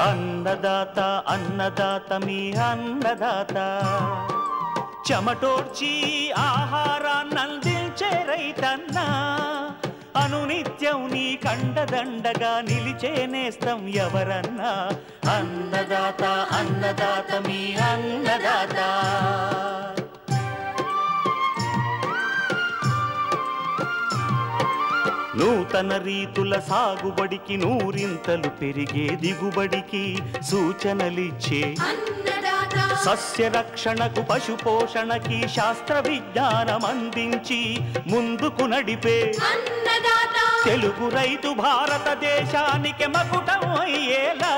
అన్నదాత అన్నదాత మీ అన్నదాత చెమటోడ్చి ఆహారాన్నందించే రైతన్నా అనునిత్యం నీ కండదండగా నిలిచే నేస్తం ఎవరన్నా అన్నదాత అన్నదాత మీ అన్నదాత నూతన రీతుల సాగుబడికి నూరింతలు పెరిగే దిగుబడికి సూచనలిచ్చే సస్య రక్షణకు పశు పోషణకి శాస్త్ర విజ్ఞానం అందించి ముందుకు నడిపే తెలుగు రైతు భారతదేశానికి మకుటం అయ్యేలా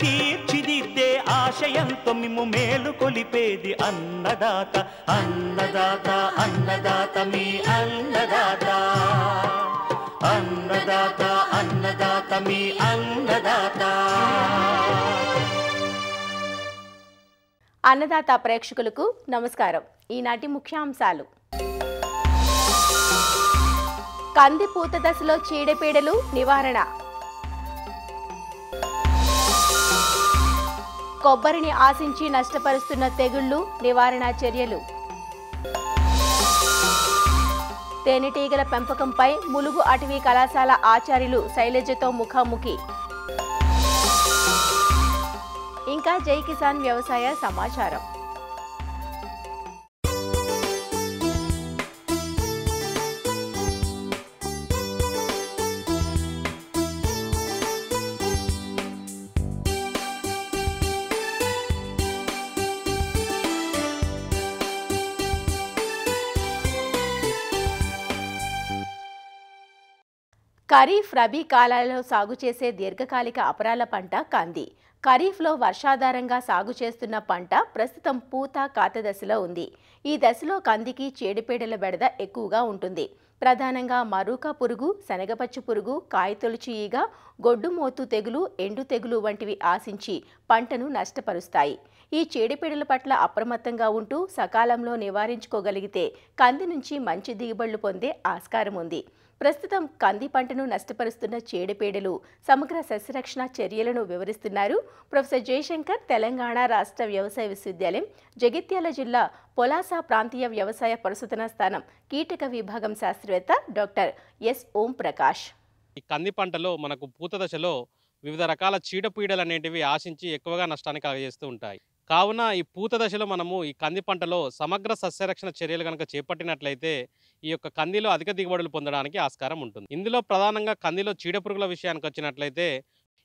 తీర్చిదిద్దే ఆశయంతో మిమ్ము మేలు కొలిపేది అన్నదాత అన్నదాత అన్నదాత మీ అన్నదాత అన్నదాత అన్నదాత మీ అన్నదాత. అన్నదాత ప్రేక్షకులకు నమస్కారం. ఈనాటి ముఖ్యాంశాలు: కంది పూత దశలో చీడపీడలు నివారణ, కొబ్బరిని ఆశించి నష్టపరుస్తున్న తెగుళ్లు నివారణ చర్యలు, తేనెటీగల పెంపకంపై ములుగు అటవీ కళాశాల ఆచార్యులు శైలజతో ముఖాముఖి, ఇంకా జై కిసాన్ వ్యవసాయ సమాచారం. ఖరీఫ్ రబీ కాలాలలో సాగు చేసే దీర్ఘకాలిక అపరాల పంట కంది. ఖరీఫ్లో వర్షాధారంగా సాగు చేస్తున్న పంట ప్రస్తుతం పూత కాత దశలో ఉంది. ఈ దశలో కందికి చీడపీడల బెడద ఎక్కువగా ఉంటుంది. ప్రధానంగా మరూక పురుగు, శనగపచ్చు పురుగు, కాయతొలుచు ఈగ, గొడ్డుమోతు తెగులు, ఎండు తెగులు వంటివి ఆశించి పంటను నష్టపరుస్తాయి. ఈ చీడపీడల పట్ల అప్రమత్తంగా ఉంటూ సకాలంలో నివారించుకోగలిగితే కంది నుంచి మంచి దిగుబడులు పొందే ఆస్కారం ఉంది. ప్రస్తుతం కంది పంటను నష్టపరుస్తున్న చీడపీడలు, సమగ్ర సస్యరక్షణ చర్యలను వివరిస్తున్నారు ప్రొఫెసర్ జయశంకర్, తెలంగాణ రాష్ట్ర వ్యవసాయ విశ్వవిద్యాలయం, జగిత్యాల జిల్లా పొలాస ప్రాంతీయ వ్యవసాయ పరిశోధనా స్థానం కీటక విభాగం శాస్త్రవేత్త డాక్టర్ ఎస్ ఓం ప్రకాష్. ఈ కంది పంటలో మనకు పూత దశలో వివిధ రకాల చీడపీడలు అనేటివి ఆశించి ఎక్కువగా నష్టాన్ని కలుగజేస్తూ ఉంటాయి. కావున ఈ పూత దశలో మనము ఈ కంది పంటలో సమగ్ర సస్యరక్షణ చర్యలు కనుక చేపట్టినట్లయితే ఈ యొక్క కందిలో అధిక దిగుబడులు పొందడానికి ఆస్కారం ఉంటుంది. ఇందులో ప్రధానంగా కందిలో చీడపురుగుల విషయానికి వచ్చినట్లయితే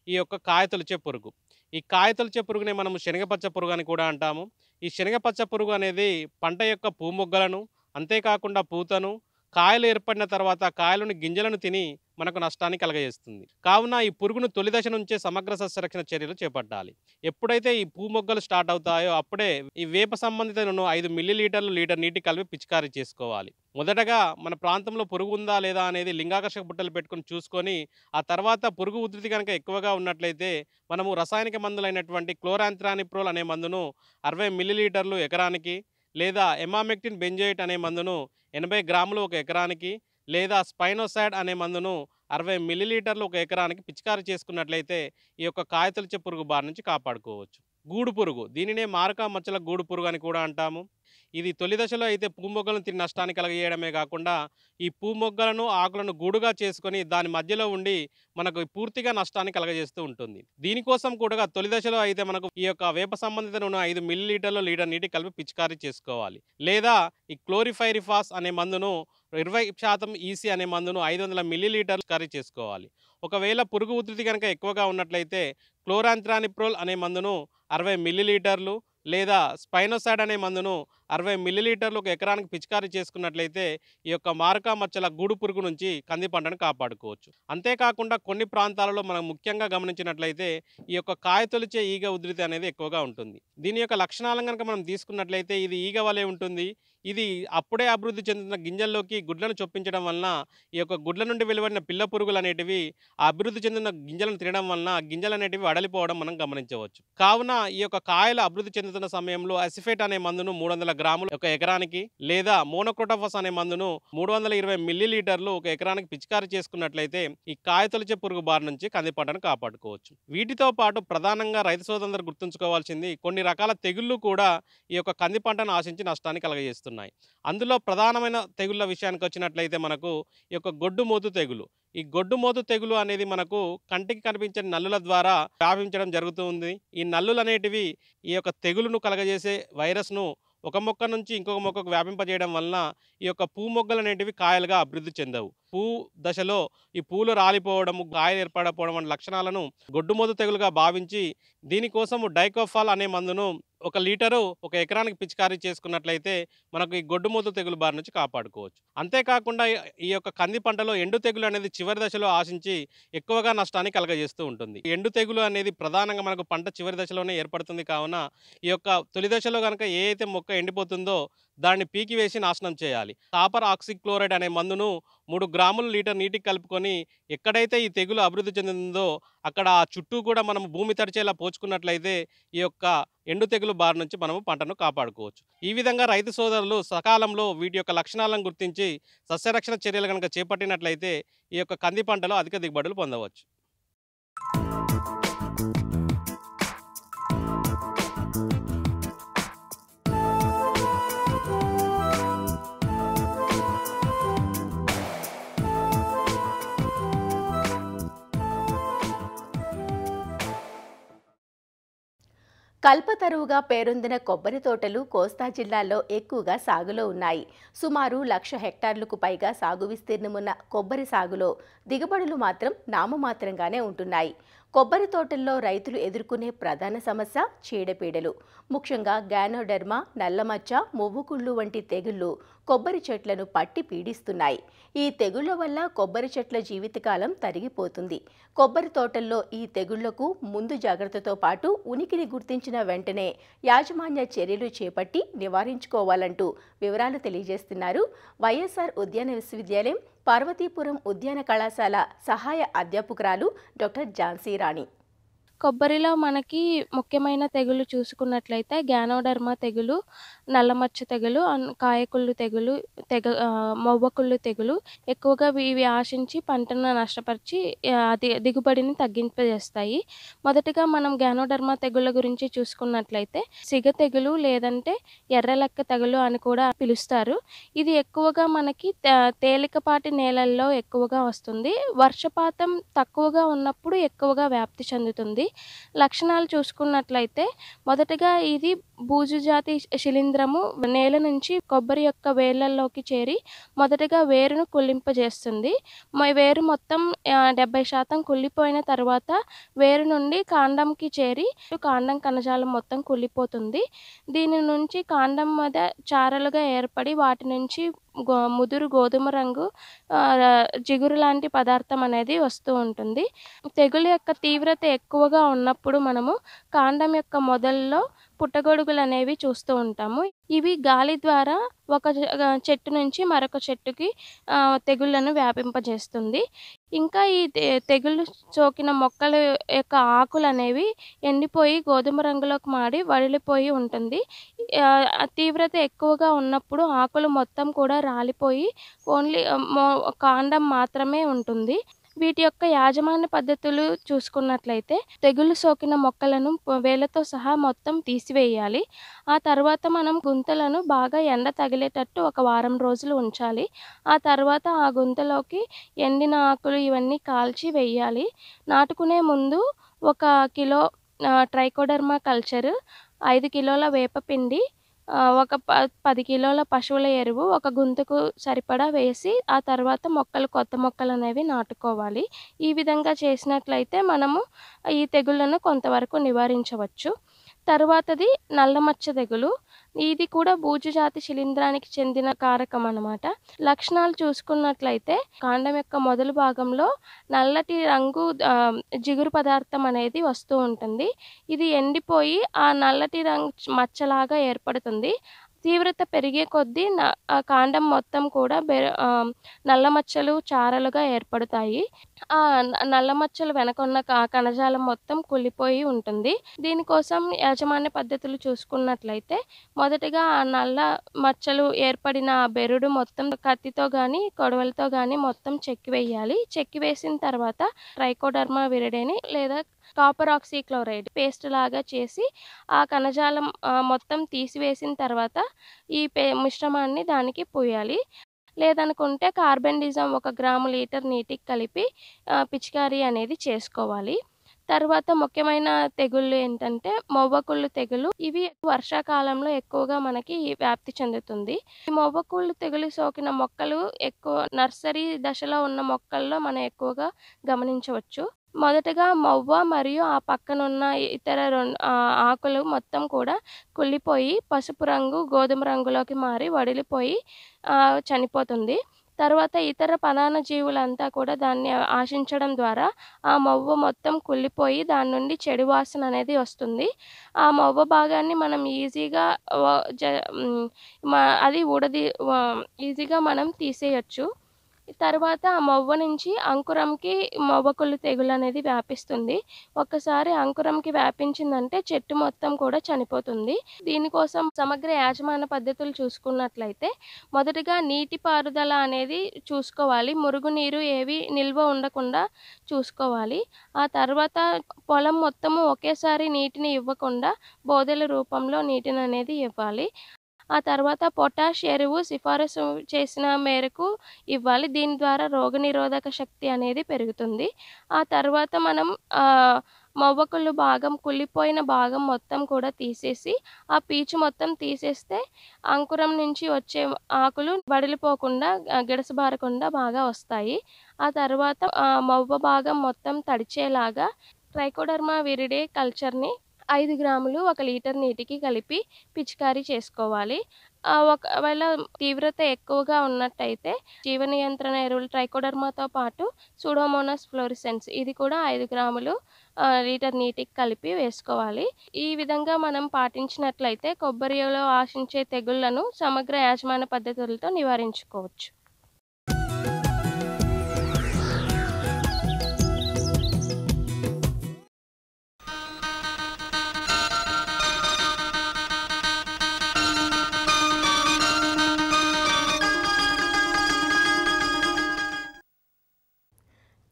ఈ యొక్క కాయతొలిచే పురుగు, ఈ కాయతొలిచే పురుగునే మనము శనగపచ్చ పురుగు అని కూడా అంటాము. ఈ శనగపచ్చ పురుగు అనేది పంట యొక్క పూమొగ్గలను, అంతేకాకుండా పూతను, కాయలు ఏర్పడిన తర్వాత కాయలను గింజలను తిని మనకు నష్టాన్ని కలగజేస్తుంది. కావున ఈ పురుగును తొలి దశ నుంచే సమగ్ర సస్యరక్షణ చర్యలు చేపట్టాలి. ఎప్పుడైతే ఈ పూమొగ్గలు స్టార్ట్ అవుతాయో అప్పుడే ఈ వేప సంబంధిత 5 మిల్లీలీటర్లు లీటర్ నీటి కలిపి పిచికారీ చేసుకోవాలి. మొదటగా మన ప్రాంతంలో పురుగు ఉందా లేదా అనేది లింగాకర్షక బుట్టలు పెట్టుకుని చూసుకొని ఆ తర్వాత పురుగు ఉధృతి కనుక ఎక్కువగా ఉన్నట్లయితే మనము రసాయనిక మందులైనటువంటి క్లోరాంత్రానిప్రోల్ అనే మందును 60 మిల్లీలీటర్లు ఎకరానికి, లేదా ఎమామెక్టిన్ బెంజోయేట్ అనే మందును 80 గ్రాములు ఒక ఎకరానికి, లేదా స్పైనోసాడ్ అనే మందును 60 మిల్లీలీటర్లు ఒక ఎకరానికి పిచికారీ చేసుకున్నట్లయితే ఈ యొక్క కాయతొలిచే పురుగు బారి నుంచి కాపాడుకోవచ్చు. గూడు పురుగు, దీనినే మారకా మచ్చల గూడు పురుగు అని కూడా అంటాము. ఇది తొలి దశలో అయితే పూమొగ్గలను తిని నష్టాన్ని కలగజేయడమే కాకుండా ఈ పూమొగ్గలను, ఆకులను గూడుగా చేసుకొని దాని మధ్యలో ఉండి మనకు పూర్తిగా నష్టాన్ని కలగజేస్తూ ఉంటుంది. దీనికోసం కూడా తొలి దశలో అయితే మనకు ఈ యొక్క వేప సంబంధిత 5 మిల్లీలీటర్లు లీటర్ నీటి కలిపి పిచికారీ చేసుకోవాలి. లేదా ఈ క్లోరిఫైరిఫాస్ అనే మందును 20% ఈసీ అనే మందును 500 మిల్లీలీటర్లు పిచికారీ చేసుకోవాలి. ఒకవేళ పురుగు ఉధృతి కనుక ఎక్కువగా ఉన్నట్లయితే క్లోరాంత్రానిప్రోల్ అనే మందును 60 మిల్లీలీటర్లు, లేదా స్పైనోసాడ్ అనే మందును 60 మిల్లీలీటర్లు ఒక ఎకరానికి పిచికారీ చేసుకున్నట్లయితే ఈ యొక్క మారకా మచ్చల గూడు పురుగు నుంచి కంది పంటను కాపాడుకోవచ్చు. అంతేకాకుండా కొన్ని ప్రాంతాలలో మనం ముఖ్యంగా గమనించినట్లయితే ఈ యొక్క కాయతొలిచే ఈగ ఉధృతి అనేది ఎక్కువగా ఉంటుంది. దీని యొక్క లక్షణాలను కనుక మనం తీసుకున్నట్లయితే ఇది ఈగ వలె ఉంటుంది. ఇది అప్పుడే అభివృద్ధి చెందుతున్న గింజల్లోకి గుడ్లను చొప్పించడం వలన ఈ యొక్క గుడ్ల నుండి వెలువడిన పిల్ల పురుగులు అనేటివి ఆ అభివృద్ధి చెందిన గింజలను తినడం వలన గింజలు అనేటివి అడలిపోవడం మనం గమనించవచ్చు. కావున ఈ యొక్క కాయలు అభివృద్ధి చెందుతున్న చెందుతున్న సమయంలో అసిఫేట్ అనే మందును 300 గ్రాములు ఒక ఎకరానికి లేదా మోనోక్రోటోఫాస్ అనే మందును 320 మిల్లీలీటర్లు ఒక ఎకరానికి పిచికారీ చేసుకున్నట్లయితే ఈ కాయతొలిచే పురుగు బారి నుంచి కంది పంటను కాపాడుకోవచ్చు. వీటితో పాటు ప్రధానంగా రైతు సోదరులందరూ గుర్తుంచుకోవాల్సింది కొన్ని రకాల తెగుళ్ళు కూడా ఈ యొక్క కంది పంటను ఆశించి నష్టాన్ని కలగజేస్తున్నాయి. అందులో ప్రధానమైన తెగుళ్ళ విషయానికి వచ్చినట్లయితే మనకు ఈ యొక్క గొడ్డుమోతు తెగులు. ఈ గొడ్డుమోతు తెగులు అనేది మనకు కంటికి కనిపించే నల్లుల ద్వారా వ్యాపించడం జరుగుతుంది. ఈ నల్లులు అనేటివి ఈ యొక్క తెగులును కలగజేసే వైరస్ను ఒక మొక్క నుంచి ఇంకొక మొక్కకు వ్యాపింపజేయడం వలన ఈ యొక్క పూ మొగ్గలు అనేటివి కాయలుగా అభివృద్ధి చెందవు. పువ్వు దశలో ఈ పూలు రాలిపోవడం, కాయలు ఏర్పడకపోవడం వంటి లక్షణాలను గొడ్డుమోతు తెగులుగా భావించి దీనికోసము డైకోఫాల్ అనే మందును 1 లీటరు ఒక ఎకరానికి పిచికారీ చేసుకున్నట్లయితే మనకు ఈ గొడ్డుమోతు తెగులు బారి నుంచి కాపాడుకోవచ్చు. అంతేకాకుండా ఈ యొక్క కంది పంటలో ఎండు తెగులు అనేది చివరి దశలో ఆశించి ఎక్కువగా నష్టాన్ని కలగజేస్తూ ఉంటుంది. ఎండు తెగులు అనేది ప్రధానంగా మనకు పంట చివరి దశలోనే ఏర్పడుతుంది కావున ఈ యొక్క తొలి దశలో కనుక ఏ అయితే మొక్క ఎండిపోతుందో దాన్ని పీకివేసి నాశనం చేయాలి. కాపర్ ఆక్సిక్లోరైడ్ అనే మందును 3 గ్రాములు లీటర్ నీటికి కలుపుకొని ఎక్కడైతే ఈ తెగులు అభివృద్ధి చెందిందో అక్కడ ఆ చుట్టూ కూడా మనం భూమి తడిచేలా పోచుకున్నట్లయితే ఈ యొక్క ఎండు తెగులు బారి నుంచి మనము పంటను కాపాడుకోవచ్చు. ఈ విధంగా రైతు సోదరులు సకాలంలో వీటి యొక్క లక్షణాలను గుర్తించి సస్యరక్షణ చర్యలు కనుక చేపట్టినట్లయితే ఈ యొక్క కంది పంటలో అధిక దిగుబడులు పొందవచ్చు. కల్పతరువుగా పేరొందిన కొబ్బరి తోటలు కోస్తా జిల్లాల్లో ఎక్కువగా సాగులో ఉన్నాయి. సుమారు 1,00,000 హెక్టార్లకు పైగా సాగు విస్తీర్ణమున్న కొబ్బరి సాగులో దిగుబడులు మాత్రం నామమాత్రంగానే ఉంటున్నాయి. కొబ్బరి తోటల్లో రైతులు ఎదుర్కొనే ప్రధాన సమస్య చీడపీడలు. ముఖ్యంగా గ్యానోడెర్మా, నల్లమచ్చ, మువ్వుకుళ్ళు వంటి తెగుళ్లు కొబ్బరి చెట్లను పట్టి పీడిస్తున్నాయి. ఈ తెగుళ్ల వల్ల కొబ్బరి చెట్ల జీవితకాలం తరిగిపోతుంది. కొబ్బరి తోటల్లో ఈ తెగుళ్లకు ముందు జాగ్రత్తతో పాటు ఉనికిని గుర్తించిన వెంటనే యాజమాన్య చర్యలు చేపట్టి నివారించుకోవాలంటూ వివరాలు తెలియజేస్తున్నారు వైఎస్ఆర్ ఉద్యాన విశ్వవిద్యాలయం పార్వతీపురం ఉద్యాన కళాశాల సహాయ అధ్యాపకురాలు డాక్టర్ ఝాన్సీ రాణి. కొబ్బరిలో మనకి ముఖ్యమైన తెగులు చూసుకున్నట్లయితే గ్యానోడర్మా తెగులు, నల్లమచ్చ తెగులు, కాయకుళ్ళు తెగులు, మొవ్వకుళ్ళు తెగులు ఎక్కువగా ఇవి ఆశించి పంటను నష్టపరిచి దిగుబడిని తగ్గింపజేస్తాయి. మొదటిగా మనం గ్యానోడర్మా తెగుళ్ళ గురించి చూసుకున్నట్లయితే సిగ తెగులు లేదంటే ఎర్రలెక్క తెగులు అని కూడా పిలుస్తారు. ఇది ఎక్కువగా మనకి తేలికపాటి నేలల్లో ఎక్కువగా వస్తుంది. వర్షపాతం తక్కువగా ఉన్నప్పుడు ఎక్కువగా వ్యాప్తి చెందుతుంది. లక్షణాలు చూసుకున్నట్లయితే మొదటగా ఇది బూజు జాతి శిలీంధ్రము నేల నుంచి కొబ్బరి యొక్క వేర్లలోకి చేరి మొదటగా వేరును కుళ్ళింపజేస్తుంది. వేరు మొత్తం 70% కుళ్ళిపోయిన తర్వాత వేరు నుండి కాండంకి చేరి కాండం కణజాలం మొత్తం కుళ్ళిపోతుంది. దీని నుంచి కాండం మీద చారలుగా ఏర్పడి వాటి నుంచి ముదురు గోధుమ రంగు జిగురు లాంటి పదార్థం అనేది వస్తూ ఉంటుంది. తెగులు యొక్క తీవ్రత ఎక్కువగా ఉన్నప్పుడు మనము కాండం యొక్క మొదల్లో పుట్టగొడుగులు అనేవి చూస్తూ ఉంటాము. ఇవి గాలి ద్వారా ఒక చెట్టు నుంచి మరొక చెట్టుకి తెగుళ్లను వ్యాపింపజేస్తుంది. ఇంకా ఈ తెగుళ్ళు సోకిన మొక్కల యొక్క ఆకులు అనేవి ఎండిపోయి గోధుమ రంగులోకి మారి వడిలిపోయి ఉంటుంది. తీవ్రత ఎక్కువగా ఉన్నప్పుడు ఆకులు మొత్తం కూడా రాలిపోయి ఓన్లీ కాండం మాత్రమే ఉంటుంది. వీటి యొక్క యాజమాన్య పద్ధతులు చూసుకున్నట్లయితే తెగులు సోకిన మొక్కలను వేలతో సహా మొత్తం తీసివేయాలి. ఆ తర్వాత మనం గుంతలను బాగా ఎండ తగిలేటట్టు 1 వారం రోజులు ఉంచాలి. ఆ తర్వాత ఆ గుంతలోకి ఎండిన ఆకులు ఇవన్నీ కాల్చి వేయాలి. నాటుకునే ముందు 1 కిలో ట్రైకోడర్మా కల్చర్, 5 కిలోల వేపపిండి, ఒక 10 కిలోల పశువుల ఎరువు ఒక గుంతకు సరిపడా వేసి ఆ తర్వాత కొత్త మొక్కలు అనేవి నాటుకోవాలి. ఈ విధంగా చేసినట్లయితే మనము ఈ తెగుళ్లను కొంతవరకు నివారించవచ్చు. తర్వాతది నల్లమచ్చ తెగులు. ఇది కూడా బూజు జాతి శిలీంధ్రానికి చెందిన కారకం అన్నమాట. లక్షణాలు చూసుకున్నట్లయితే కాండం యొక్క మొదలు భాగంలో నల్లటి రంగు జిగురు పదార్థం అనేది వస్తూ ఉంటుంది. ఇది ఎండిపోయి ఆ నల్లటి రంగు మచ్చలాగా ఏర్పడుతుంది. తీవ్రత పెరిగే కొద్దీ ఆ కాండం మొత్తం కూడా నల్ల మచ్చలు, చారలుగా ఏర్పడతాయి. ఆ నల్ల మచ్చలు వెనకున్న కణజాలం మొత్తం కుళ్ళిపోయి ఉంటుంది. దీనికోసం యాజమాన్య పద్ధతులు చూసుకున్నట్లయితే మొదటగా ఆ నల్ల మచ్చలు ఏర్పడిన ఆ బెరడు మొత్తం కత్తితో గానీ, కొడవలితో గానీ మొత్తం చెక్కివేయాలి. చెక్కివేసిన తర్వాత ట్రైకోడర్మా విరిడేని లేదా కాపర్ ఆక్సీక్లోరైడ్ పేస్ట్ లాగా చేసి ఆ కణజాలం మొత్తం తీసివేసిన తర్వాత ఈ మిశ్రమాన్ని దానికి పూయాలి. లేదనుకుంటే కార్బెండిజం 1 గ్రాము లీటర్ నీటికి కలిపి పిచికారీ అనేది చేసుకోవాలి. తర్వాత ముఖ్యమైన తెగుళ్ళు ఏంటంటే మొవ్వకుళ్ళు తెగులు. ఇవి వర్షాకాలంలో ఎక్కువగా మనకి వ్యాప్తి చెందుతుంది. ఈ మొవ్వకుళ్ళు తెగులు సోకిన మొక్కలు ఎక్కువ నర్సరీ దశలో ఉన్న మొక్కల్లో మనం ఎక్కువగా గమనించవచ్చు. మొదటగా మొవ్వ మరియు ఆ పక్కనున్న ఇతర ఆకులు మొత్తం కూడా కుళ్ళిపోయి పసుపు రంగు, గోధుమ రంగులోకి మారి వడిలిపోయి చనిపోతుంది. తర్వాత ఇతర పరాన్న జీవులంతా కూడా దాన్ని ఆశించడం ద్వారా ఆ మొవ్వ మొత్తం కుళ్ళిపోయి దాని నుండి చెడు వాసన అనేది వస్తుంది. ఆ మొవ్వ భాగాన్ని మనం ఈజీగా ఈజీగా మనం తీసేయొచ్చు. తర్వాత ఆ మొవ్వ నుంచి అంకురంకి మొవ్వకుళ్ళు తెగులు అనేది వ్యాపిస్తుంది. ఒక్కసారి అంకురంకి వ్యాపించిందంటే చెట్టు మొత్తం కూడా చనిపోతుంది. దీనికోసం సమగ్ర యాజమాన్య పద్ధతులు చూసుకున్నట్లయితే మొదటగా నీటి పారుదల అనేది చూసుకోవాలి. మురుగునీరు ఏవి నిల్వ ఉండకుండా చూసుకోవాలి. ఆ తర్వాత పొలం మొత్తము ఒకేసారి నీటిని ఇవ్వకుండా బోదెల రూపంలో నీటిని అనేది ఇవ్వాలి. ఆ తర్వాత పొటాష్ ఎరువు సిఫారసు చేసిన మేరకు ఇవ్వాలి. దీని ద్వారా రోగనిరోధక శక్తి అనేది పెరుగుతుంది. ఆ తర్వాత మనం మొవ్వకుళ్ళు భాగం కుళ్ళిపోయిన భాగం మొత్తం కూడా తీసేసి ఆ పీచు మొత్తం తీసేస్తే అంకురం నుంచి వచ్చే ఆకులు వడిలిపోకుండా గిడసబారకుండా బాగా వస్తాయి. ఆ తర్వాత మొవ్వ భాగం మొత్తం తడిచేలాగా ట్రైకోడర్మా విరిడే కల్చర్ని 5 గ్రాములు 1 లీటర్ నీటికి కలిపి పిచికారీ చేసుకోవాలి. ఒకవేళ తీవ్రత ఎక్కువగా ఉన్నట్టయితే జీవ నియంత్రణ ఎరువులు ట్రైకోడర్మాతో పాటు సూడోమోనాస్ ఫ్లోరిసెన్స్ ఇది కూడా 5 గ్రాములు లీటర్ నీటికి కలిపి వేసుకోవాలి. ఈ విధంగా మనం పాటించినట్లయితే కొబ్బరిలో ఆశించే తెగుళ్లను సమగ్ర యాజమాన్య పద్ధతులతో నివారించుకోవచ్చు.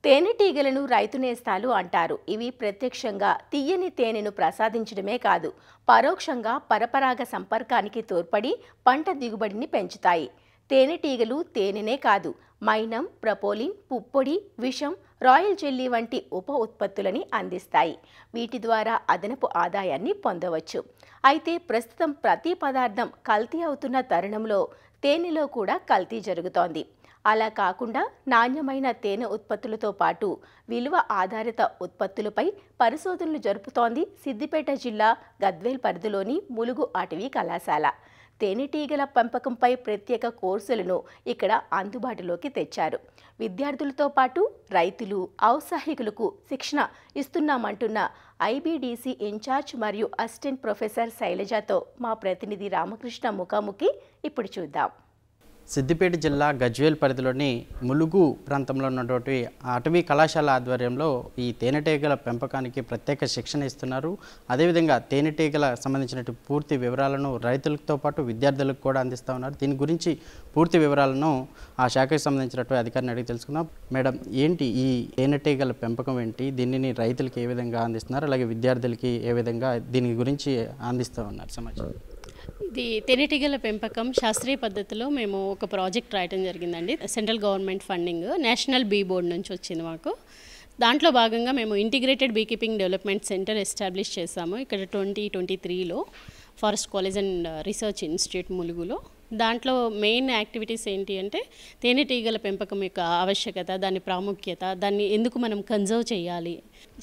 తేనెటీగలను రైతు నేస్తాలు అంటారు. ఇవి ప్రత్యక్షంగా తీయని తేనెను ప్రసాదించడమే కాదు, పరోక్షంగా పరపరాగ సంపర్కానికి తోడ్పడి పంట దిగుబడిని పెంచుతాయి. తేనెటీగలు తేనెనే కాదు, మైనం, ప్రపోలిన్, పుప్పొడి, విషం, రాయల్ జెల్లీ వంటి ఉప ఉత్పత్తులని అందిస్తాయి. వీటి ద్వారా అదనపు ఆదాయాన్ని పొందవచ్చు. అయితే ప్రస్తుతం ప్రతి పదార్థం కల్తీ అవుతున్న తరుణంలో తేనెలో కూడా కల్తీ జరుగుతోంది. అలా కాకుండా నాణ్యమైన తేనె ఉత్పత్తులతో పాటు విలువ ఆధారిత ఉత్పత్తులపై పరిశోధనలు జరుపుతోంది సిద్దిపేట జిల్లా గద్వేల్ పరిధిలోని ములుగు అటవీ కళాశాల. తేనెటీగల పెంపకంపై ప్రత్యేక కోర్సులను ఇక్కడ అందుబాటులోకి తెచ్చారు. విద్యార్థులతో పాటు రైతులు, ఔత్సాహికులకు శిక్షణ ఇస్తున్నామంటున్న ఐబీడీసీ ఇన్ఛార్జ్ మరియు అసిస్టెంట్ ప్రొఫెసర్ శైలజతో మా ప్రతినిధి రామకృష్ణ ముఖాముఖి ఇప్పుడు చూద్దాం. సిద్దిపేట జిల్లా గజ్వేల్ పరిధిలోని ములుగు ప్రాంతంలో ఉన్నటువంటి అటవీ కళాశాల ఆధ్వర్యంలో ఈ తేనెటీగల పెంపకానికి ప్రత్యేక శిక్షణ ఇస్తున్నారు. అదేవిధంగా తేనెటీగల సంబంధించిన పూర్తి వివరాలను రైతులతో పాటు విద్యార్థులకు కూడా అందిస్తూ ఉన్నారు. దీని గురించి పూర్తి వివరాలను ఆ శాఖకు సంబంధించినటువంటి అధికారిని అడిగి తెలుసుకుందాం. మేడం, ఏంటి ఈ తేనెటీగల పెంపకం ఏంటి, దీనిని రైతులకి ఏ విధంగా అందిస్తున్నారు, అలాగే విద్యార్థులకి ఏ విధంగా దీని గురించి అందిస్తూ ఉన్నారు సమాచారం? ఇది తేనెటీగల పెంపకం శాస్త్రీయ పద్ధతిలో మేము ఒక ప్రాజెక్ట్ రాయటం జరిగిందండి. Central government funding national bee board నుంచి వచ్చింది మాకు. దాంట్లో భాగంగా మేము integrated bee keeping development centre establish చేసాము ఇక్కడ 2023లో forest college and research institute ములుగులో. దాంట్లో మెయిన్ యాక్టివిటీస్ ఏంటి అంటే తేనెటీగల పెంపకం యొక్క ఆవశ్యకత, దాని ప్రాముఖ్యత, దాన్ని ఎందుకు మనం కన్జర్వ్ చేయాలి.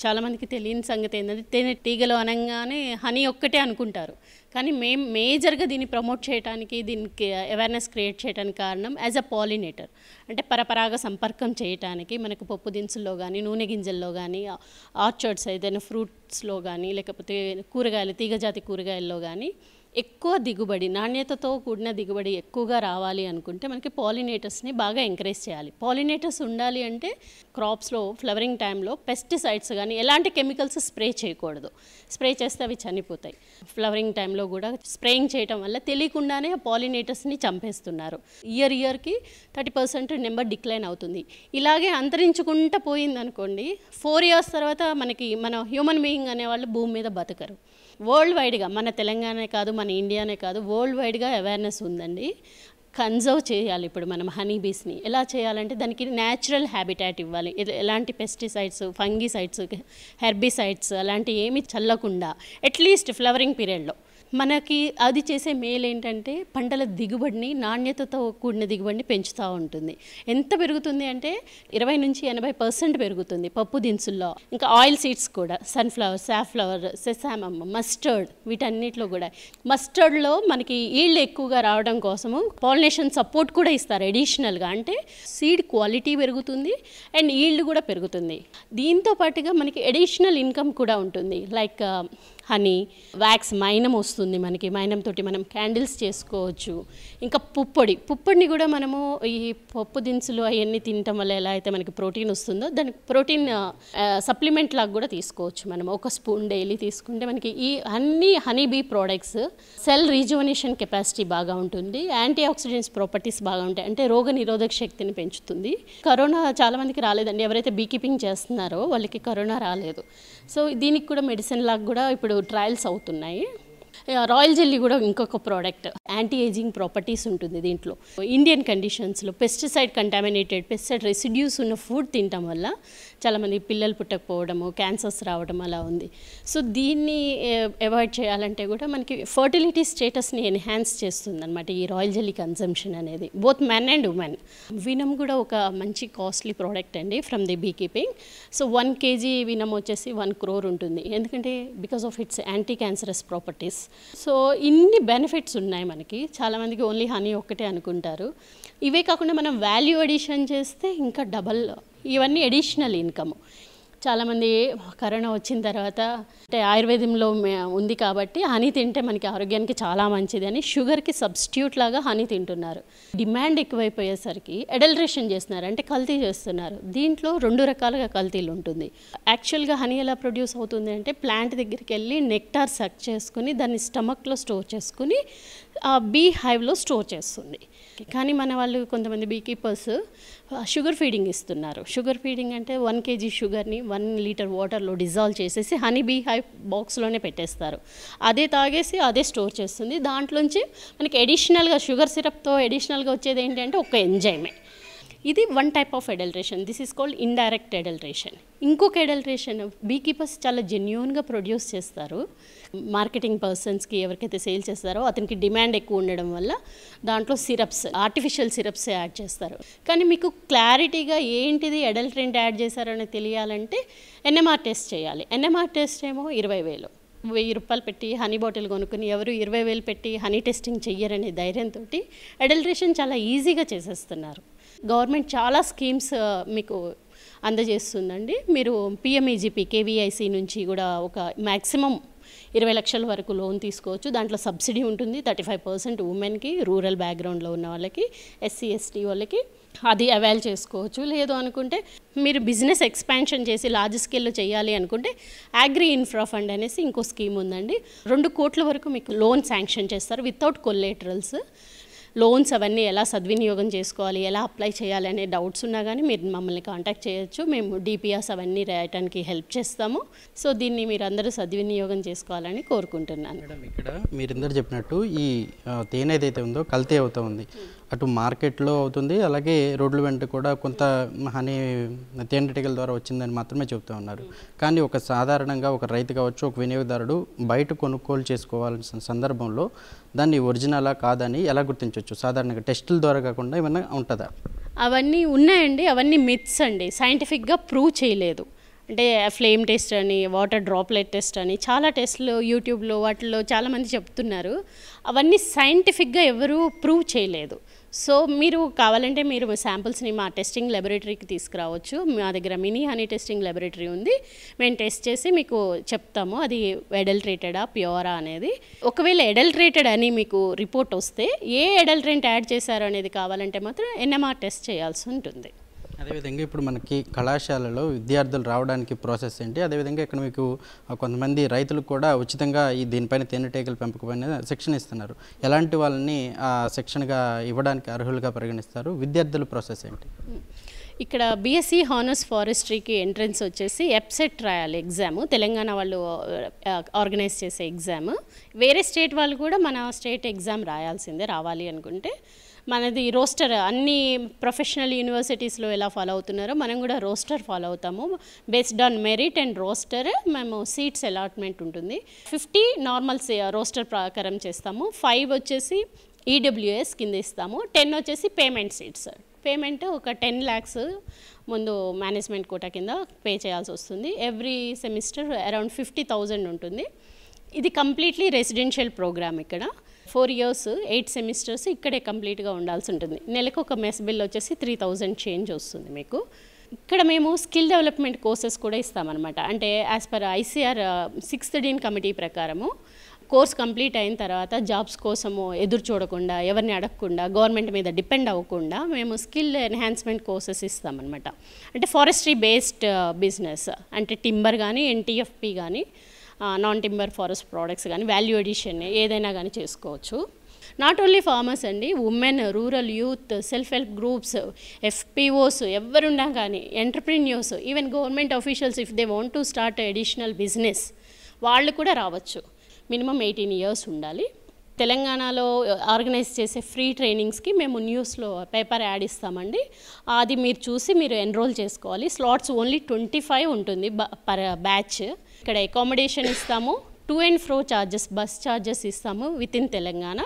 చాలామందికి తెలియని సంగతి ఏంటంటే తేనెటీగలు అనగానే హనీ ఒక్కటే అనుకుంటారు. కానీ మేము మేజర్గా దీన్ని ప్రమోట్ చేయడానికి, దీనికి అవేర్నెస్ క్రియేట్ చేయడానికి కారణం యాజ్ అ పాలినేటర్, అంటే పరపరాగ సంపర్కం చేయడానికి మనకు పప్పు దినుసుల్లో కానీ, నూనె గింజల్లో కానీ, ఆర్చర్డ్స్ ఏదైనా ఫ్రూట్స్లో కానీ, లేకపోతే కూరగాయలు తీగజాతి కూరగాయల్లో కానీ ఎక్కువ దిగుబడి, నాణ్యతతో కూడిన దిగుబడి ఎక్కువగా రావాలి అనుకుంటే మనకి పాలినేటర్స్ని బాగా ఎంకరేజ్ చేయాలి. పాలినేటర్స్ ఉండాలి అంటే క్రాప్స్లో ఫ్లవరింగ్ టైంలో పెస్టిసైడ్స్ కానీ ఎలాంటి కెమికల్స్ స్ప్రే చేయకూడదు. స్ప్రే చేస్తే అవి చనిపోతాయి. ఫ్లవరింగ్ టైంలో కూడా స్ప్రేయింగ్ చేయడం వల్ల తెలియకుండానే పాలినేటర్స్ని చంపేస్తున్నారు. ఇయర్కి 30% నెంబర్ డిక్లైన్ అవుతుంది. ఇలాగే అంతరించుకుంటూ పోయిందనుకోండి, 4 years తర్వాత మన హ్యూమన్ బీయింగ్ అనేవాళ్ళు భూమి మీద బతకరు. వరల్డ్ వైడ్గా, మన తెలంగాణే కాదు, మన ఇండియానే కాదు, వరల్డ్ వైడ్గా అవేర్నెస్ ఉందండి. కన్జర్వ్ చేయాలి. ఇప్పుడు మనం హనీ బీస్ని ఎలా చేయాలంటే దానికి న్యాచురల్ హ్యాబిటాట్ ఇవ్వాలి. ఎలాంటి పెస్టిసైడ్స్, ఫంగిసైడ్స్, హెర్బిసైడ్స్ అలాంటి ఏమి చల్లకుండా అట్లీస్ట్ ఫ్లవరింగ్ పీరియడ్లో మనకి అది చేసే మేలు ఏంటంటే పంటల దిగుబడిని, నాణ్యతతో కూడిన దిగుబడిని పెంచుతూ ఉంటుంది. ఎంత పెరుగుతుంది అంటే 20 నుంచి 80% పెరుగుతుంది పప్పు దినుసుల్లో. ఇంకా ఆయిల్ సీడ్స్ కూడా, సన్ఫ్లవర్, సాఫ్లవర్, సెసామమ్, మస్టర్డ్, వీటన్నిటిలో కూడా. మస్టర్డ్లో మనకి ఈల్డ్ ఎక్కువగా రావడం కోసము పాలినేషన్ సపోర్ట్ కూడా ఇస్తారు అడిషనల్గా. అంటే సీడ్ క్వాలిటీ పెరుగుతుంది అండ్ ఈల్డ్ కూడా పెరుగుతుంది. దీంతో పాటుగా మనకి అడిషనల్ ఇన్కమ్ కూడా ఉంటుంది. లైక్ హనీ, వ్యాక్స్, మైనం వస్తుంది మనకి. మైనంతో మనం క్యాండిల్స్ చేసుకోవచ్చు. ఇంకా పుప్పొడిని కూడా మనము ఈ పప్పు దినుసులు అవన్నీ తినటం వల్ల ఎలా అయితే మనకి ప్రోటీన్ వస్తుందో దానికి ప్రోటీన్ సప్లిమెంట్ లాగా కూడా తీసుకోవచ్చు. మనం 1 స్పూన్ డైలీ తీసుకుంటే మనకి ఈ అన్ని honey bee products cell rejuvenation capacity బాగా ఉంటుంది, యాంటీ ఆక్సిడెంట్స్ ప్రాపర్టీస్ బాగా ఉంటాయి, అంటే రోగ నిరోధక శక్తిని పెంచుతుంది. కరోనా చాలామందికి రాలేదండి. ఎవరైతే బీ కీపింగ్ చేస్తున్నారో వాళ్ళకి కరోనా రాలేదు. సో దీనికి కూడా మెడిసిన్ లాగా కూడా ఇప్పుడు ట్రయల్స్ అవుతున్నాయి. రాయల్ జెల్లీ కూడా ఇంకొక ప్రోడక్ట్, యాంటీ ఏజింగ్ ప్రాపర్టీస్ ఉంటుంది దీంట్లో. ఇండియన్ కండిషన్స్లో పెస్టిసైడ్ కంటామినేటెడ్, పెస్టిసైడ్ రెసిడ్యూస్ ఉన్న ఫుడ్ తినటం వల్ల చాలామంది పిల్లలు పుట్టకపోవడము, క్యాన్సర్స్ రావడం అలా ఉంది. సో దీన్ని అవాయిడ్ చేయాలంటే కూడా మనకి ఫర్టిలిటీ స్టేటస్ని ఎన్హాన్స్ చేస్తుంది అనమాట ఈ రాయల్ జెల్లీ కన్సంప్షన్ అనేది, బోత్ మెన్ అండ్ ఉమెన్. వినమ్ కూడా ఒక మంచి కాస్ట్లీ ప్రోడక్ట్ అండి from the be keeping. So 1 kg వినమ్ వచ్చేసి 1 crore ఉంటుంది. ఎందుకంటే because of it's anti cancerous properties. So ఇన్ని బెనిఫిట్స్ ఉన్నాయి మనకి. చాలామందికి ఓన్లీ హనీ ఒక్కటే అనుకుంటారు. ఇవే కాకుండా మనం వాల్యూ అడిషన్ చేస్తే ఇంకా డబల్, ఇవన్నీ అడిషనల్ ఇన్కమ్. చాలామంది కరోనా వచ్చిన తర్వాత అంటే ఆయుర్వేదంలో ఉంది కాబట్టి హనీ తింటే మనకి ఆరోగ్యానికి చాలా మంచిది అని షుగర్కి సబ్స్టిట్యూట్ లాగా హనీ తింటున్నారు. డిమాండ్ ఎక్కువైపోయేసరికి అడల్ట్రేషన్ చేస్తున్నారు, అంటే కల్తీ చేస్తున్నారు. దీంట్లో 2 రకాలుగా కల్తీలు ఉంటుంది. యాక్చువల్గా హనీ ఎలా ప్రొడ్యూస్ అవుతుంది అంటే ప్లాంట్ దగ్గరికి వెళ్ళి నెక్టార్ సక్ చేసుకుని దాన్ని స్టమక్లో స్టోర్ చేసుకుని ఆ బీ హైవ్లో స్టోర్ చేస్తుంది. కానీ మన వాళ్ళు కొంతమంది బీ కీపర్స్ షుగర్ ఫీడింగ్ ఇస్తున్నారు. షుగర్ ఫీడింగ్ అంటే 1 kg షుగర్ని 1 లీటర్ వాటర్లో డిజాల్వ్ చేసేసి హనీ బీ హైవ్ బాక్స్లోనే పెట్టేస్తారు. అదే తాగేసి అదే స్టోర్ చేస్తుంది. దాంట్లోంచి మనకి అడిషనల్గా షుగర్ సిరప్తో అడిషనల్గా వచ్చేది ఏంటంటే ఒక ఎంజైమే. ఇది 1 type of adulteration. This is called indirect adulteration. ఇంకొక అడల్ట్రేషన్ బీ కీపర్స్ చాలా జెన్యూన్గా ప్రొడ్యూస్ చేస్తారు. మార్కెటింగ్ పర్సన్స్కి ఎవరికైతే సేల్ చేస్తారో అతనికి డిమాండ్ ఎక్కువ ఉండడం వల్ల దాంట్లో సిరప్స్, ఆర్టిఫిషియల్ సిరప్స్ యాడ్ చేస్తారు. కానీ మీకు క్లారిటీగా ఏంటిది అడల్ట్రెంట్ యాడ్ చేశారని తెలియాలంటే ఎన్ఎంఆర్ టెస్ట్ చేయాలి. ఎన్ఎంఆర్ టెస్ట్ ఏమో 20,000. 1000 రూపాయలు పెట్టి హనీ బాటిల్ కొనుక్కుని ఎవరు 20,000 పెట్టి హనీ టెస్టింగ్ చెయ్యరనే ధైర్యంతో అడల్ట్రేషన్ చాలా ఈజీగా చేసేస్తున్నారు. గవర్నమెంట్ చాలా స్కీమ్స్ మీకు అందజేస్తుందండి. మీరు పిఎంఈజీపీ, కేవీఐసి నుంచి కూడా ఒక మ్యాక్సిమం 20 లక్షల వరకు లోన్ తీసుకోవచ్చు. దాంట్లో సబ్సిడీ ఉంటుంది. 35% ఉమెన్కి, రూరల్ బ్యాక్గ్రౌండ్లో ఉన్న వాళ్ళకి, ఎస్సీ ఎస్టీ వాళ్ళకి అది అవైల్ చేసుకోవచ్చు. లేదు అనుకుంటే మీరు బిజినెస్ ఎక్స్పాన్షన్ చేసి లార్జ్ స్కేల్లో చేయాలి అనుకుంటే అగ్రి ఇన్ఫ్రా ఫండ్ అనేసి ఇంకో స్కీమ్ ఉందండి. 2 కోట్ల వరకు మీకు లోన్ శాంక్షన్ చేస్తారు వితౌట్ కొలేటరల్స్. లోన్స్ అవన్నీ ఎలా సద్వినియోగం చేసుకోవాలి, ఎలా అప్లై చేయాలి అనే డౌట్స్ ఉన్నా కానీ మీరు మమ్మల్ని కాంటాక్ట్ చేయొచ్చు. మేము డిపిఆర్స్ అవన్నీ రాయడానికి హెల్ప్ చేస్తాము. సో దీన్ని మీరు అందరూ సద్వినియోగం చేసుకోవాలని కోరుకుంటున్నాను. మేడం, ఇక్కడ మీరు ఇందరు చెప్పినట్టు ఈ తేనె ఏదైతే ఉందో కల్తీ అవుతూ ఉంది. అటు మార్కెట్లో అవుతుంది, అలాగే రోడ్ల వెంట కూడా కొంత హనీ తేనెటీగల ద్వారా వచ్చిందని మాత్రమే చెబుతూ ఉన్నారు. కానీ ఒక సాధారణంగా ఒక రైతు కావచ్చు, ఒక వినియోగదారుడు బయట కొనుగోలు చేసుకోవాల్సిన సందర్భంలో దాన్ని ఒరిజినలా కాదని ఎలా గుర్తించవచ్చు? సాధారణంగా టెస్టుల ద్వారా కాకుండా ఏమైనా ఉంటుందా? అవన్నీ ఉన్నాయండి. అవన్నీ మిత్స్ అండి, సైంటిఫిక్గా ప్రూవ్ చేయలేదు. అంటే ఫ్లేమ్ టెస్ట్ అని, వాటర్ డ్రాప్లెట్ టెస్ట్ అని చాలా టెస్ట్లు యూట్యూబ్లో వాటిల్లో చాలామంది చెప్తున్నారు. అవన్నీ సైంటిఫిక్గా ఎవరూ ప్రూవ్ చేయలేదు. సో మీరు కావాలంటే మీరు శాంపుల్స్ని మా టెస్టింగ్ ల్యాబొరేటరీకి తీసుకురావచ్చు. మా దగ్గర మినీ హనీ టెస్టింగ్ ల్యాబొరేటరీ ఉంది. మేము టెస్ట్ చేసి మీకు చెప్తాము అది అడల్ట్రేటెడా ప్యూరా అనేది. ఒకవేళ అడల్ట్రేటెడ్ అని మీకు రిపోర్ట్ వస్తే ఏ అడల్ట్రెంట్ యాడ్ చేశారు అనేది కావాలంటే మాత్రం ఎన్ఎంఆర్ టెస్ట్ చేయాల్సి ఉంటుంది. అదేవిధంగా ఇప్పుడు మనకి కళాశాలలో విద్యార్థులు రావడానికి ప్రాసెస్ ఏంటి, అదేవిధంగా ఇక్కడ మీకు కొంతమంది రైతులు కూడా ఉచితంగా దీనిపైన తేనెటీగల పెంపకం శిక్షణ ఇస్తున్నారు. ఎలాంటి వాళ్ళని శిక్షణగా ఇవ్వడానికి అర్హులుగా పరిగణిస్తారు? విద్యార్థుల ప్రాసెస్ ఏంటి? ఇక్కడ బీఎస్సీ హానర్స్ ఫారెస్ట్రీకి ఎంట్రన్స్ వచ్చేసి ఎప్సెట్ రాయాలి ఎగ్జామ్. తెలంగాణ వాళ్ళు ఆర్గనైజ్ చేసే ఎగ్జామ్. వేరే స్టేట్ వాళ్ళు కూడా మన స్టేట్ ఎగ్జామ్ రాయాల్సిందే రావాలి అనుకుంటే. మనది రోస్టర్ అన్ని ప్రొఫెషనల్ యూనివర్సిటీస్లో ఎలా ఫాలో అవుతున్నారో మనం కూడా రోస్టర్ ఫాలో అవుతాము. Based on merit and roster మేము సీట్స్ అలాట్మెంట్ ఉంటుంది. 50 నార్మల్ రోస్టర్ ప్రకారం చేస్తాము. 5 వచ్చేసి ఈడబ్ల్యూఎస్ కింద ఇస్తాము. 10 వచ్చేసి పేమెంట్ సీట్స్. పేమెంట్ ఒక 10 lakhs ముందు మేనేజ్మెంట్ కోటా కింద పే చేయాల్సి వస్తుంది. ఎవ్రీ సెమిస్టర్ అరౌండ్ 50,000 ఉంటుంది. ఇది కంప్లీట్లీ రెసిడెన్షియల్ ప్రోగ్రామ్. ఇక్కడ 4 years 8 semesters ఇక్కడే కంప్లీట్గా ఉండాల్సి ఉంటుంది. నెలకు ఒక మెస్ బిల్ వచ్చేసి 3,000 చేంజ్ వస్తుంది మీకు. ఇక్కడ మేము స్కిల్ డెవలప్మెంట్ కోర్సెస్ కూడా ఇస్తామన్నమాట. అంటే as per ICR 6th dean committee ప్రకారము కోర్స్ కంప్లీట్ అయిన తర్వాత జాబ్స్ కోసము ఎదురు చూడకుండా, ఎవరిని అడగకుండా, గవర్నమెంట్ మీద డిపెండ్ అవ్వకుండా మేము స్కిల్ ఎన్హాన్స్మెంట్ కోర్సెస్ ఇస్తామన్నమాట. అంటే ఫారెస్ట్రీ బేస్డ్ బిజినెస్ అంటే టింబర్ కానీ, ఎన్టీఎఫ్పి కానీ, నాన్ టింబర్ ఫారెస్ట్ ప్రోడక్ట్స్ కానీ, వాల్యూ ఎడిషన్ ఏదైనా కానీ చేసుకోవచ్చు. నాట్ ఓన్లీ ఫార్మర్స్ అండి, women, rural youth, self help groups, FPOs ఎవరున్నా కానీ, entrepreneurs, even government officials if they want to start additional business వాళ్ళు కూడా రావచ్చు. మినిమం 18 years ఉండాలి. తెలంగాణలో ఆర్గనైజ్ చేసే ఫ్రీ ట్రైనింగ్స్కి మేము న్యూస్లో పేపర్ యాడ్ ఇస్తామండి. అది మీరు చూసి మీరు ఎన్రోల్ చేసుకోవాలి. స్లాట్స్ ఓన్లీ 25 ఉంటుంది పర్ బ్యాచ్. ఇక్కడ అకామిడేషన్ ఇస్తాము. To and fro charges, bus charges ఇస్తాము విత్ ఇన్ తెలంగాణ.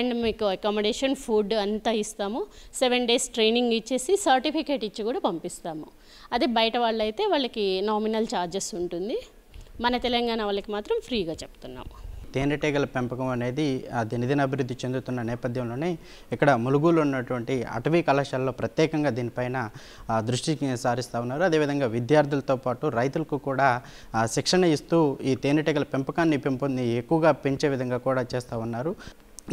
అండ్ మీకు అకామిడేషన్, ఫుడ్ అంతా ఇస్తాము. 7 days ట్రైనింగ్ ఇచ్చేసి సర్టిఫికేట్ ఇచ్చి కూడా పంపిస్తాము. అదే బయట వాళ్ళైతే వాళ్ళకి నామినల్ ఛార్జెస్ ఉంటుంది. మన తెలంగాణ వాళ్ళకి మాత్రం ఫ్రీగా చెప్తున్నాము. తేనెటీగల పెంపకం అనేది దినదిన అభివృద్ధి చెందుతున్న నేపథ్యంలోనే ఇక్కడ ములుగులో ఉన్నటువంటి అటవీ కళాశాలలో ప్రత్యేకంగా దీనిపైన దృష్టి సారిస్తూ ఉన్నారు. అదేవిధంగా విద్యార్థులతో పాటు రైతులకు కూడా శిక్షణ ఇస్తూ ఈ తేనెటీగల పెంపకాన్ని ఎక్కువగా పెంచే విధంగా కూడా చేస్తూ ఉన్నారు.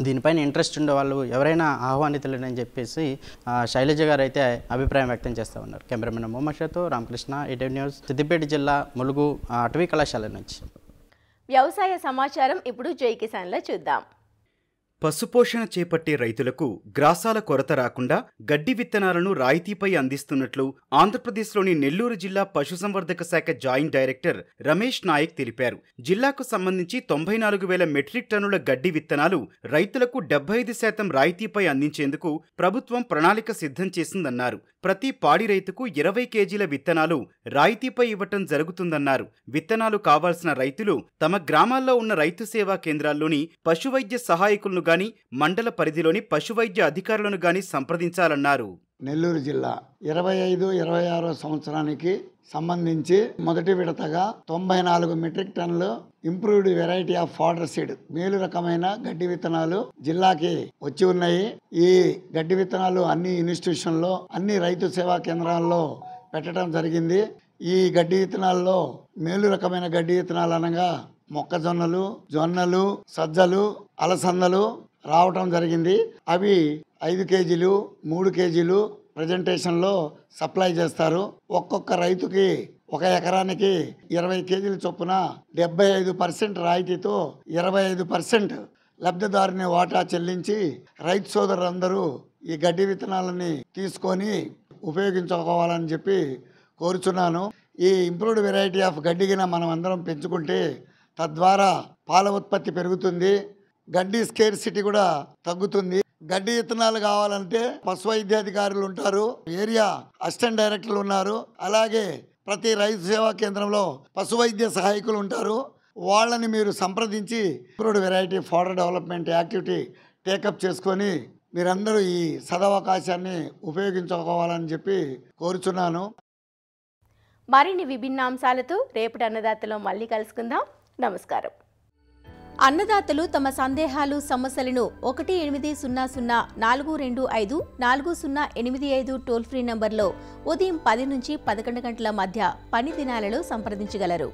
దీనిపైన ఇంట్రెస్ట్ ఉండే వాళ్ళు ఎవరైనా ఆహ్వానితులని చెప్పేసి శైలజ గారు అయితే అభిప్రాయం వ్యక్తం చేస్తూ ఉన్నారు. కెమెరామెన్ మొహమ్మద్తో రామకృష్ణ, ఈటీవీ న్యూస్, సిద్దిపేట జిల్లా ములుగు అటవీ కళాశాల నుంచి. వ్యవసాయ సమాచారం ఇప్పుడు జై కిసాన్లో చూద్దాం. పశుపోషణ చేపట్టే రైతులకు గ్రాసాల కొరత రాకుండా గడ్డి విత్తనాలను రాయితీపై అందిస్తున్నట్లు ఆంధ్రప్రదేశ్లోని నెల్లూరు జిల్లా పశుసంవర్ధక శాఖ జాయింట్ డైరెక్టర్ రమేష్ నాయక్ తెలిపారు. జిల్లాకు సంబంధించి 94,000 మెట్రిక్ టన్నుల గడ్డి విత్తనాలు రైతులకు 75% రాయితీపై అందించేందుకు ప్రభుత్వం ప్రణాళిక సిద్ధం చేసిందన్నారు. ప్రతి పాడి రైతుకు 20 kgల విత్తనాలు రాయితీపై ఇవ్వటం జరుగుతుందన్నారు. విత్తనాలు కావాల్సిన రైతులు తమ గ్రామాల్లో ఉన్న రైతు సేవా కేంద్రాల్లోని పశువైద్య సహాయకులను గాని, మండల పరిధిలోని పశువైద్య అధికారులను గాని సంప్రదించాలన్నారు. నెల్లూరు జిల్లా 25-26 సంవత్సరానికి సంబంధించి మొదటి విడతగా 94 మెట్రిక్ టన్నులు improved variety of fodder seed మేలు రకమైన గడ్డి విత్తనాలు జిల్లాకి వచ్చి ఉన్నాయి. ఈ గడ్డి విత్తనాలు అన్ని ఇన్స్టిట్యూషన్లో, అన్ని రైతు సేవా కేంద్రాల్లో పెట్టడం జరిగింది. ఈ గడ్డి విత్తనాల్లో మేలు రకమైన గడ్డి విత్తనాలు అనగా మొక్కజొన్నలు, జొన్నలు, సజ్జలు, అలసందలు రావటం జరిగింది. అవి 5 kgలు, 3 kgలు ప్రజెంటేషన్లో సప్లై చేస్తారు. ఒక్కొక్క రైతుకి 1 ఎకరానికి 20 kgల చొప్పున 75% రాయితీతో 25% లబ్ధిదారుని వాటా చెల్లించి రైతు సోదరులందరూ ఈ గడ్డి విత్తనాలని తీసుకొని ఉపయోగించుకోవాలని చెప్పి కోరుచున్నాను. ఈ ఇంప్రూవ్డ్ వెరైటీ ఆఫ్ గడ్డిగిన మనం అందరం పెంచుకుంటే తద్వారా పాల ఉత్పత్తి పెరుగుతుంది, గడ్డి స్కేర్సిటీ కూడా తగ్గుతుంది. గడ్డి విత్తనాలు కావాలంటే పశు వైద్యాధికారులు ఉంటారు, ఏరియా అసిస్టెంట్ డైరెక్టర్లు ఉన్నారు, అలాగే ప్రతి రైతు సేవా కేంద్రంలో పశు వైద్య సహాయకులు ఉంటారు. వాళ్ళని మీరు సంప్రదించి improved variety fodder development activity take up చేసుకొని మీరందరూ ఈ సదవకాశాన్ని ఉపయోగించుకోవాలని చెప్పి కోరుచున్నాను. మరిన్ని విభిన్న అంశాలతో రేపటి అన్నదాతలో మళ్ళీ కలుసుకుందాం. నమస్కారం. అన్నదాతలు తమ సందేహాలు, సమస్యలను 18004254085 టోల్ ఫ్రీ నంబర్లో ఉదయం 10 నుంచి 11 గంటల మధ్య పని దినాలలో సంప్రదించగలరు.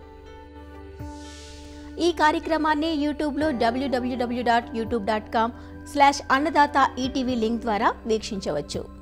ఈ కార్యక్రమాన్ని యూట్యూబ్లో www.youtube.com/annadata ETV లింక్ ద్వారా వీక్షించవచ్చు.